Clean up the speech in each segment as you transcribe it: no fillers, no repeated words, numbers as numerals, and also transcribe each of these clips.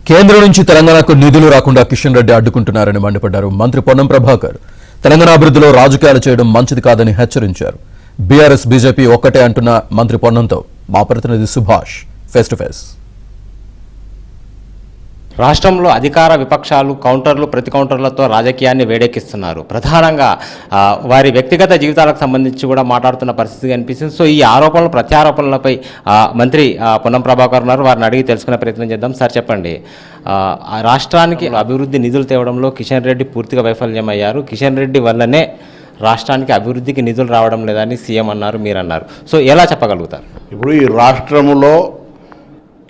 కేంద్రం నుంచి తెలంగాణకు నిధులు రాకుండా కిషన్ రెడ్డి అడ్డుకుంటున్నారని మండిపడ్డారు మంత్రి పొన్నం ప్రభాకర్. తెలంగాణ అభివృద్ధిలో రాజకీయాలు చేయడం మంచిది కాదని హెచ్చరించారు. బీఆర్ఎస్ బీజేపీ ఒక్కటే అంటున్న మంత్రి పొన్నంతో మా ప్రతినిధి సుభాష్ ఫేస్ టు ఫేస్. రాష్ట్రంలో అధికార విపక్షాలు కౌంటర్లు ప్రతి కౌంటర్లతో రాజకీయాన్ని వేడెక్కిస్తున్నారు. ప్రధానంగా వారి వ్యక్తిగత జీవితాలకు సంబంధించి కూడా మాట్లాడుతున్న పరిస్థితి కనిపిస్తుంది. సో ఈ ఆరోపణలు ప్రత్యారోపణలపై మంత్రి పొన్నం ప్రభాకర్ ఉన్నారు. వారిని అడిగి తెలుసుకునే ప్రయత్నం చేద్దాం. సార్ చెప్పండి, రాష్ట్రానికి అభివృద్ధి నిధులు తేవడంలో కిషన్ రెడ్డి పూర్తిగా వైఫల్యమయ్యారు. కిషన్ రెడ్డి వల్లనే రాష్ట్రానికి అభివృద్ధికి నిధులు రావడం లేదని సీఎం అన్నారు, మీరు అన్నారు. సో ఎలా చెప్పగలుగుతారు? ఇప్పుడు ఈ రాష్ట్రంలో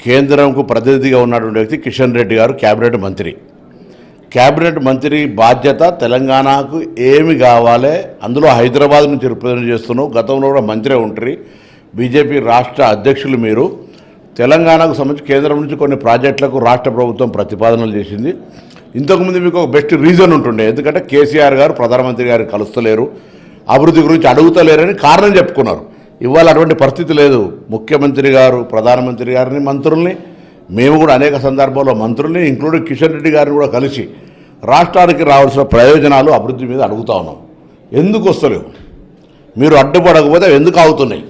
కేంద్రంకు ప్రతినిధిగా ఉన్నటువంటి వ్యక్తి కిషన్ రెడ్డి గారు క్యాబినెట్ మంత్రి బాధ్యత తెలంగాణకు ఏమి కావాలి, అందులో హైదరాబాద్ నుంచి రిప్రజెంట్ చేస్తున్నావు. గతంలో కూడా మంత్రి ఉంటారు, బీజేపీ రాష్ట్ర అధ్యక్షులు మీరు. తెలంగాణకు సంబంధించి కేంద్రం నుంచి కొన్ని ప్రాజెక్టులకు రాష్ట్ర ప్రభుత్వం ప్రతిపాదనలు చేసింది. ఇంతకుముందు మీకు ఒక బెస్ట్ రీజన్ ఉంటుండే, ఎందుకంటే కేసీఆర్ గారు ప్రధానమంత్రి గారిని కలుస్తలేరు, అభివృద్ధి గురించి అడుగుతలేరని కారణం చెప్పుకున్నారు. ఇవాళ అటువంటి పరిస్థితి లేదు. ముఖ్యమంత్రి గారు ప్రధానమంత్రి గారిని మంత్రుల్ని, మేము కూడా అనేక సందర్భాల్లో మంత్రుల్ని ఇంక్లూడింగ్ కిషన్ రెడ్డి గారిని కూడా కలిసి రాష్ట్రానికి రావాల్సిన ప్రయోజనాలు అభివృద్ధి మీద అడుగుతా ఉన్నాం. ఎందుకు వస్తలేవు, మీరు అడ్డుపడకపోతే ఎందుకు అవుతున్నాయి,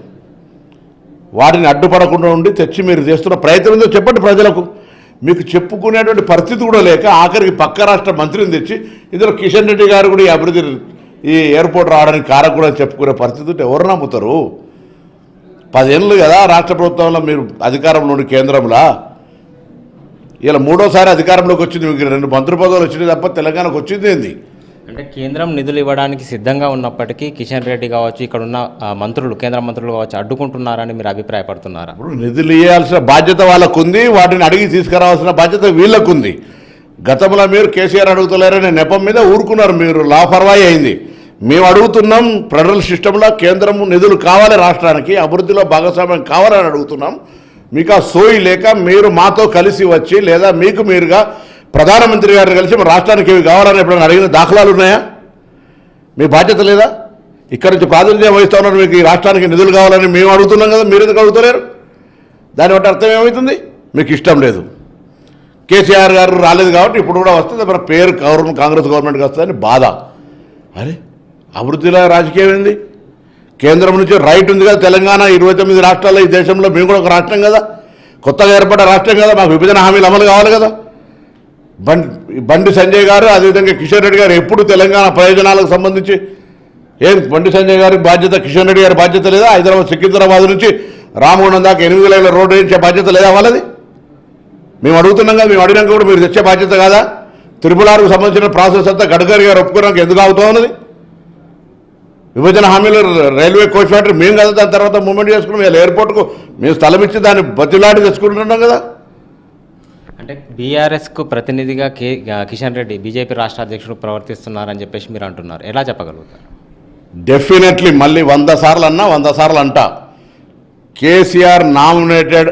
వాటిని అడ్డుపడకుండా ఉండి తెచ్చి మీరు చేస్తున్న ప్రయత్నం ఏందో చెప్పండి ప్రజలకు. మీకు చెప్పుకునేటువంటి పరిస్థితి కూడా లేక ఆఖరికి పక్క రాష్ట్ర మంత్రిని తెచ్చి ఇందులో కిషన్ రెడ్డి గారు కూడా ఈ అభివృద్ధి ఈ ఎయిర్పోర్ట్ రావడానికి కారకు కూడా చెప్పుకునే పరిస్థితి ఉంటే ఎవరు నమ్ముతారు? 10 ఏళ్ళు కదా రాష్ట్ర ప్రభుత్వంలో మీరు అధికారంలో ఉండి కేంద్రంలో, ఇలా 3వసారి అధికారంలోకి వచ్చింది. మీకు 2 మంత్రి పదవులు వచ్చినాయి తప్ప తెలంగాణకు వచ్చింది ఏంది? అంటే కేంద్రం నిధులు ఇవ్వడానికి సిద్ధంగా ఉన్నప్పటికీ కిషన్ రెడ్డి కావచ్చు, ఇక్కడ ఉన్న మంత్రులు, కేంద్ర మంత్రులు కావచ్చు, అడ్డుకుంటున్నారని మీరు అభిప్రాయపడుతున్నారా? ఇప్పుడు నిధులు ఇవ్వాల్సిన బాధ్యత వాళ్ళకు ఉంది, వాటిని అడిగి తీసుకురావాల్సిన బాధ్యత వీళ్ళకు ఉంది. గతంలో మీరు కేసీఆర్ అడుగుతలేరనే నెపం మీద ఊరుకున్నారు, మీరు లాపర్వాయి అయింది. మేము అడుగుతున్నాం, ఫెడరల్ సిస్టంలో కేంద్రం నిధులు కావాలి, రాష్ట్రానికి అభివృద్ధిలో భాగస్వామ్యం కావాలని అడుగుతున్నాం. మీకు ఆ సోయి లేక మీరు మాతో కలిసి వచ్చి లేదా మీకు మీరుగా ప్రధానమంత్రి గారిని కలిసి మన రాష్ట్రానికి ఏమి కావాలని ఎప్పుడైనా అడిగిన దాఖలాలు ఉన్నాయా? మీ బాధ్యత లేదా? ఇక్కడ నుంచి ప్రాతినిధ్యం వహిస్తూ ఉన్నారు, మీకు ఈ రాష్ట్రానికి నిధులు కావాలని మేము అడుగుతున్నాం కదా, మీరు ఎందుకు అడుగుతలేరు? దాని బట్టి అర్థం ఏమవుతుంది? మీకు ఇష్టం లేదు. కేసీఆర్ గారు రాలేదు కాబట్టి ఇప్పుడు కూడా వస్తుంది, మన పేరు కాంగ్రెస్ గవర్నమెంట్కి వస్తుందని బాధ. అరే అభివృద్ధిలో రాజకీయం ఏంది? కేంద్రం నుంచి రైట్ ఉంది కదా, తెలంగాణ 29 రాష్ట్రాల్లో ఈ దేశంలో మేము కూడా ఒక రాష్ట్రం కదా, కొత్తగా ఏర్పడ్డ రాష్ట్రం కదా, మాకు విభజన హామీలు అమలు కావాలి కదా. బండి సంజయ్ గారు అదేవిధంగా కిషన్ రెడ్డి గారు ఎప్పుడు తెలంగాణ ప్రయోజనాలకు సంబంధించి బండి సంజయ్ గారి బాధ్యత, కిషన్ రెడ్డి గారి బాధ్యత లేదా? హైదరాబాద్ సికింద్రాబాద్ నుంచి రామగుండం దాకా 8 లైన్ల రోడ్డు వేయించే బాధ్యత లేదా వాళ్ళది? మేము అడుగుతున్నాం కదా, మేము అడిగినాక కూడా మీరు తెచ్చే బాధ్యత కాదా? త్రిపులార్కు సంబంధించిన ప్రాసెస్ అంతా గడ్కరీ గారు ఒప్పుకున్నాక ఎందుకు అవుతా ఉన్నది? విభజన హామీలు రైల్వే కోచ్ ఫ్యాక్టరీ మేము కదా దాని తర్వాత మూవ్మెంట్ చేసుకున్నాం, ఇలా ఎయిర్పోర్ట్కు మేము స్థలం ఇచ్చి దాన్ని బతిలాడి తెచ్చుకుంటున్నాం కదా. అంటే బీఆర్ఎస్కు ప్రతినిధిగా కిషన్ రెడ్డి బీజేపీ రాష్ట్ర అధ్యక్షుడు ప్రవర్తిస్తున్నారని చెప్పేసి మీరు అంటున్నారు, ఎలా చెప్పగలుగుతారు? డెఫినెట్లీ మళ్ళీ 100 సార్లు అన్నా 100 సార్లు అంటా, కేసీఆర్ నామినేటెడ్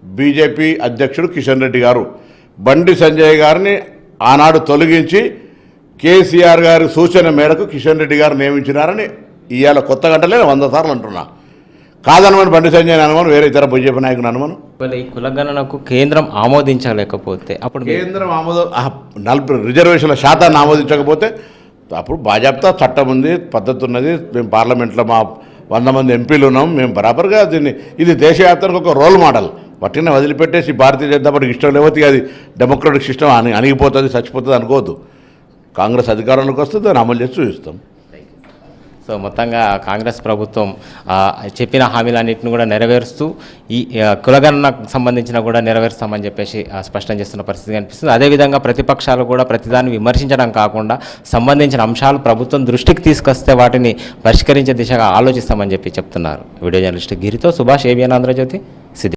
బీజేపీ అధ్యక్షుడు కిషన్ రెడ్డి గారు బండి సంజయ్ గారిని ఆనాడు తొలగించి కేసీఆర్ గారి సూచన మేరకు కిషన్ రెడ్డి గారు నియమించినారని ఇవాళ కొత్త గంటలే 100 సార్లు అంటున్నా. కాదనమని బండి సంజయ్ అనుమానం, వేరే ఇతర బీజేపీ నాయకుని అనుమానం. ఈ కులగణనకు కేంద్రం ఆమోదించలేకపోతే అప్పుడు కేంద్రం ఆమోదం 40 రిజర్వేషన్ల శాతాన్ని ఆమోదించకపోతే అప్పుడు బాజాప్తా చట్టం ఉంది, పద్ధతి ఉన్నది. మేము పార్లమెంట్లో మా 100 మంది ఎంపీలు ఉన్నాం, మేము బరాబర్గా దీన్ని, ఇది దేశవ్యాప్తానికి ఒక రోల్ మోడల్. వాటిని వదిలిపెట్టేసి భారతీయ జనతా పార్టీకి ఇష్టం లేకపోతే అది డెమోక్రటిక్ సిస్టమ్ అణిగిపోతుంది, చచ్చిపోతుంది అనుకోవద్దు. కాంగ్రెస్ అధికారంలోకి వస్తే దాన్ని అమలు చేసి చూపిస్తాం. సో మొత్తంగా కాంగ్రెస్ ప్రభుత్వం చెప్పిన హామీలన్నింటిని కూడా నెరవేరుస్తూ ఈ కులగణనకు సంబంధించిన కూడా నెరవేరుస్తామని చెప్పేసి స్పష్టం చేస్తున్న పరిస్థితి కనిపిస్తుంది. అదేవిధంగా ప్రతిపక్షాలు కూడా ప్రతిదాన్ని విమర్శించడం కాకుండా సంబంధించిన అంశాలు ప్రభుత్వం దృష్టికి తీసుకొస్తే వాటిని పరిష్కరించే దిశగా ఆలోచిస్తామని చెప్పి చెప్తున్నారు. వీడియో జర్నలిస్ట్ గిరితో సుభాష్, ఏబిఎన్ ఆంధ్రజ్యోతి.